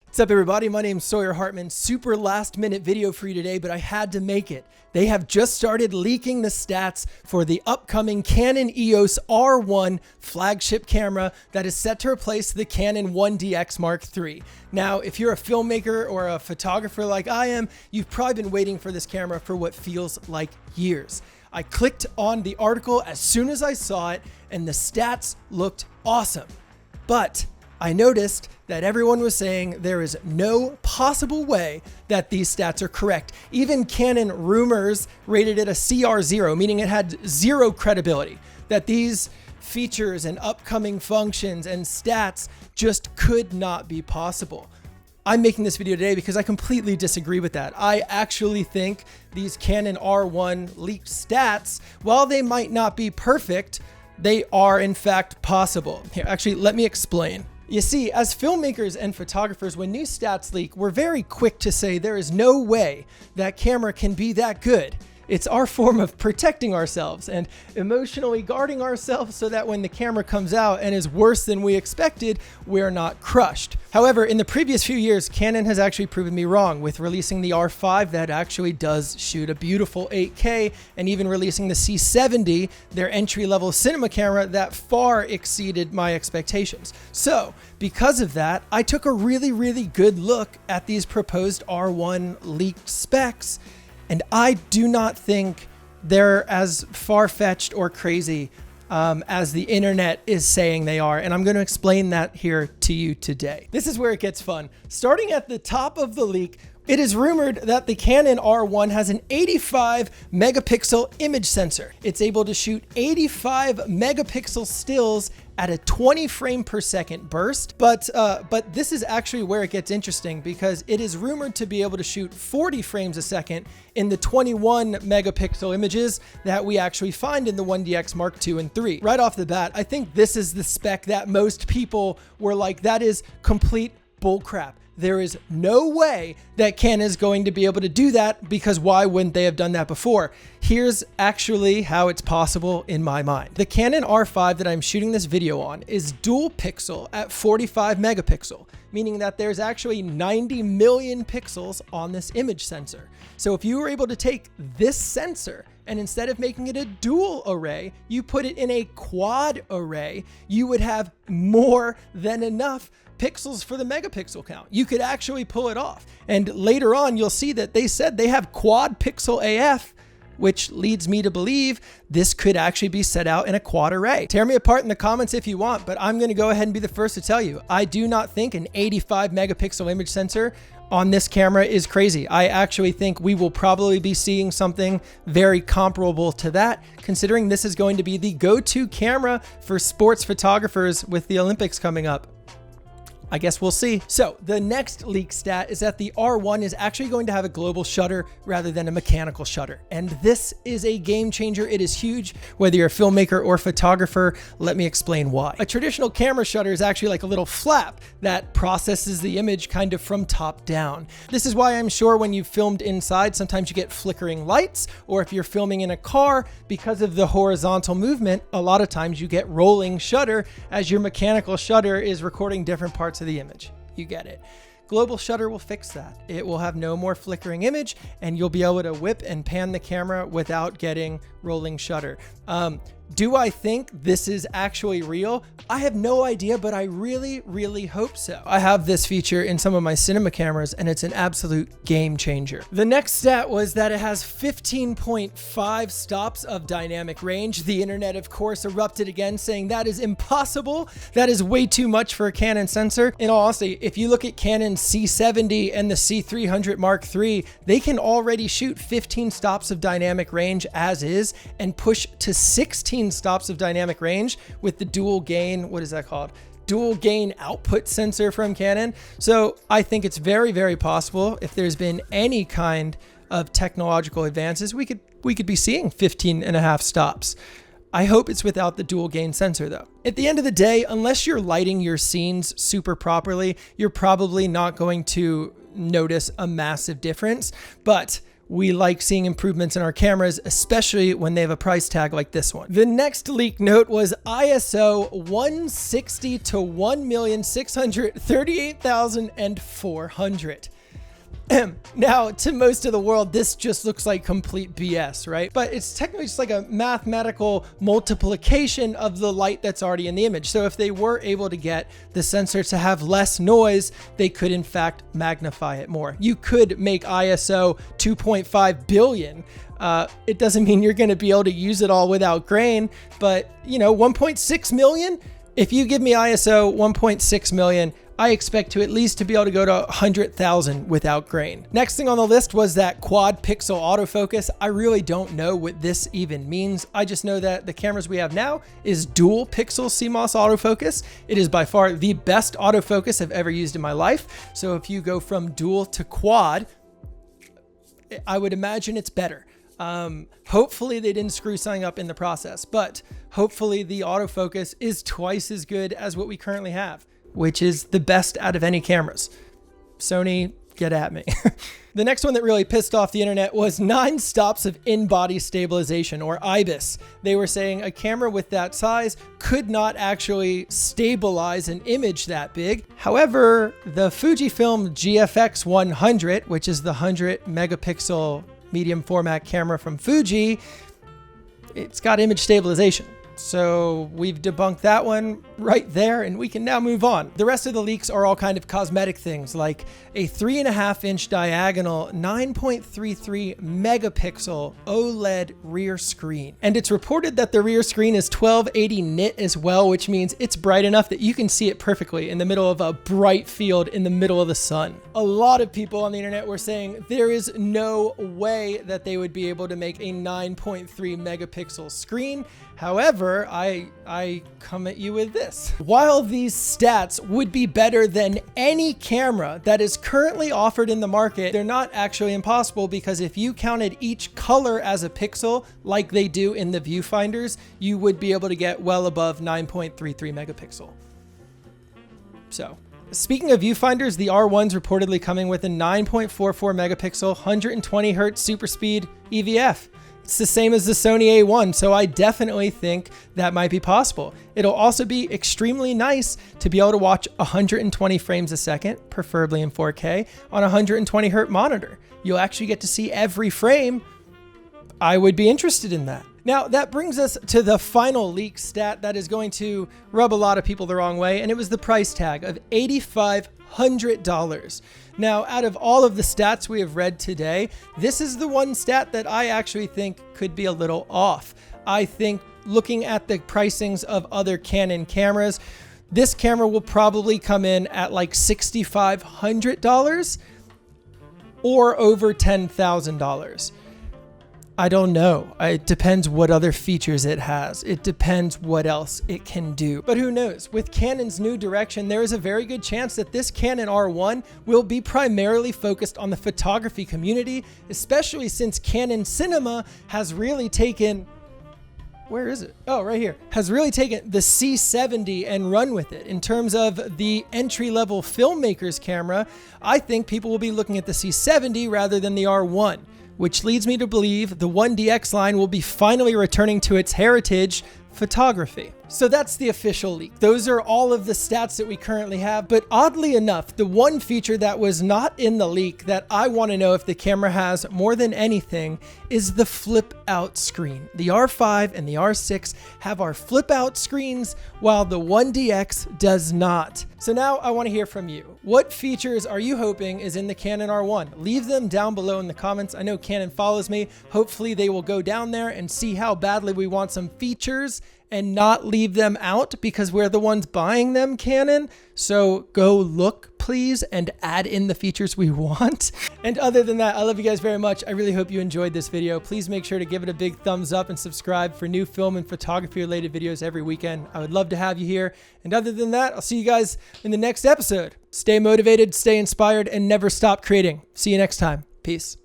What's up, everybody? My name's Sawyer Hartman. Super last minute video for you today, but I had to make it. They have just started leaking the stats for the upcoming Canon EOS R1 flagship camera that is set to replace the Canon 1DX Mark III. Now, if you're a filmmaker or a photographer like I am, you've probably been waiting for this camera for what feels like years. I clicked on the article as soon as I saw it, and the stats looked awesome. But I noticed that everyone was saying there is no possible way that these stats are correct. Even Canon rumors rated it a CR0, meaning it had zero credibility, that these features and upcoming functions and stats just could not be possible. I'm making this video today because I completely disagree with that. I actually think these Canon R1 leaked stats, while they might not be perfect, they are in fact possible. Here, actually, let me explain. You see, as filmmakers and photographers, when new stats leak, we're very quick to say there is no way that camera can be that good. It's our form of protecting ourselves and emotionally guarding ourselves so that when the camera comes out and is worse than we expected, we're not crushed. However, in the previous few years, Canon has actually proven me wrong with releasing the R5 that actually does shoot a beautiful 8K, and even releasing the C70, their entry-level cinema camera that far exceeded my expectations. So, because of that, I took a really good look at these proposed R1 leaked specs, and I do not think they're as far-fetched or crazy as the internet is saying they are. And I'm going to explain that here to you today. This is where it gets fun. Starting at the top of the leak, it is rumored that the Canon R1 has an 85 megapixel image sensor. It's able to shoot 85 megapixel stills at a 20 frame per second burst. But this is actually where it gets interesting, because it is rumored to be able to shoot 40 frames a second in the 21 megapixel images that we actually find in the 1DX Mark II and III. Right off the bat, I think this is the spec that most people were like, that is complete bullcrap. There is no way that Canon is going to be able to do that, because why wouldn't they have done that before? Here's actually how it's possible in my mind. The Canon R5 that I'm shooting this video on is dual pixel at 45 megapixel, meaning that there's actually 90 million pixels on this image sensor. So if you were able to take this sensor and instead of making it a dual array, you put it in a quad array, you would have more than enough pixels for the megapixel count. You could actually pull it off. And later on, you'll see that they said they have quad pixel AF, which leads me to believe this could actually be set out in a quad array. Tear me apart in the comments if you want, but I'm going to go ahead and be the first to tell you, I do not think an 85 megapixel image sensor on this camera is crazy. I actually think we will probably be seeing something very comparable to that, considering this is going to be the go-to camera for sports photographers with the Olympics coming up. I guess we'll see. So the next leak stat is that the R1 is actually going to have a global shutter rather than a mechanical shutter. And this is a game changer. It is huge, whether you're a filmmaker or photographer. Let me explain why. A traditional camera shutter is actually like a little flap that processes the image kind of from top down. This is why I'm sure when you've filmed inside, sometimes you get flickering lights, or if you're filming in a car, because of the horizontal movement, a lot of times you get rolling shutter as your mechanical shutter is recording different parts of the image. You get it. Global shutter will fix that. It will have no more flickering image, and you'll be able to whip and pan the camera without getting rolling shutter. Do I think this is actually real? I have no idea, but I really hope so. I have this feature in some of my cinema cameras, and it's an absolute game changer. The next stat was that it has 15.5 stops of dynamic range. The internet, of course, erupted again, saying that is impossible. That is way too much for a Canon sensor. In all honesty, if you look at Canon C70 and the C300 Mark III, they can already shoot 15 stops of dynamic range as is, and push to 16 stops of dynamic range with the dual gain, what is that called? Dual gain output sensor from Canon. So I think it's very possible, if there's been any kind of technological advances, we could be seeing 15.5 stops. I hope it's without the dual gain sensor though. At the end of the day, unless you're lighting your scenes super properly, you're probably not going to notice a massive difference. But we like seeing improvements in our cameras, especially when they have a price tag like this one. The next leak note was ISO 160 to 1,638,400. Now, to most of the world, this just looks like complete BS, right? But it's technically just like a mathematical multiplication of the light that's already in the image. So if they were able to get the sensor to have less noise, they could in fact magnify it more. You could make ISO 2.5 billion. It doesn't mean you're going to be able to use it all without grain, but 1.6 million, if you give me ISO 1.6 million, I expect to at least to be able to go to 100,000 without grain. Next thing on the list was that quad pixel autofocus. I really don't know what this even means. I just know that the cameras we have now is dual pixel CMOS autofocus. It is by far the best autofocus I've ever used in my life. So if you go from dual to quad, I would imagine it's better. Hopefully they didn't screw something up in the process, but hopefully the autofocus is twice as good as what we currently have, which is the best out of any cameras. Sony, get at me. The next one that really pissed off the internet was 9 stops of in-body stabilization, or IBIS. They were saying a camera with that size could not actually stabilize an image that big. However, the Fujifilm GFX 100, which is the 100 megapixel medium format camera from Fuji, it's got image stabilization. So we've debunked that one right there, and we can now move on. The rest of the leaks are all kind of cosmetic things, like a 3.5-inch diagonal 9.33 megapixel OLED rear screen. And it's reported that the rear screen is 1280 nit as well, which means it's bright enough that you can see it perfectly in the middle of a bright field in the middle of the sun. A lot of people on the internet were saying there is no way that they would be able to make a 9.3 megapixel screen. However, I come at you with this. While these stats would be better than any camera that is currently offered in the market, they're not actually impossible, because if you counted each color as a pixel like they do in the viewfinders, you would be able to get well above 9.33 megapixel. So, speaking of viewfinders, the R1's reportedly coming with a 9.44 megapixel, 120 hertz super speed EVF. It's the same as the Sony A1, so I definitely think that might be possible. It'll also be extremely nice to be able to watch 120 frames a second, preferably in 4K, on a 120 hertz monitor. You'll actually get to see every frame. I would be interested in that. Now, that brings us to the final leak stat that is going to rub a lot of people the wrong way, and it was the price tag of $8,500. Now, out of all of the stats we have read today, this is the one stat that I actually think could be a little off. I think looking at the pricings of other Canon cameras, this camera will probably come in at like $6,500 or over $10,000. I don't know. It depends what other features it has. It depends what else it can do. But who knows? With Canon's new direction, there is a very good chance that this Canon R1 will be primarily focused on the photography community, especially since Canon Cinema has really taken... Where is it? Oh, right here. Has really taken the C70 and run with it. In terms of the entry-level filmmaker's camera, I think people will be looking at the C70 rather than the R1. Which leads me to believe the 1DX line will be finally returning to its heritage, photography. So that's the official leak. Those are all of the stats that we currently have, but oddly enough, the one feature that was not in the leak that I want to know if the camera has more than anything is the flip out screen. The R5 and the R6 have our flip out screens, while the 1DX does not. So now I want to hear from you. What features are you hoping is in the Canon R1? Leave them down below in the comments. I know Canon follows me. Hopefully they will go down there and see how badly we want some features and not leave them out because we're the ones buying them, Canon. So go look, please, and add in the features we want. And other than that, I love you guys very much. I really hope you enjoyed this video. Please make sure to give it a big thumbs up and subscribe for new film and photography related videos every weekend. I would love to have you here. And other than that, I'll see you guys in the next episode. Stay motivated, stay inspired, and never stop creating. See you next time. Peace.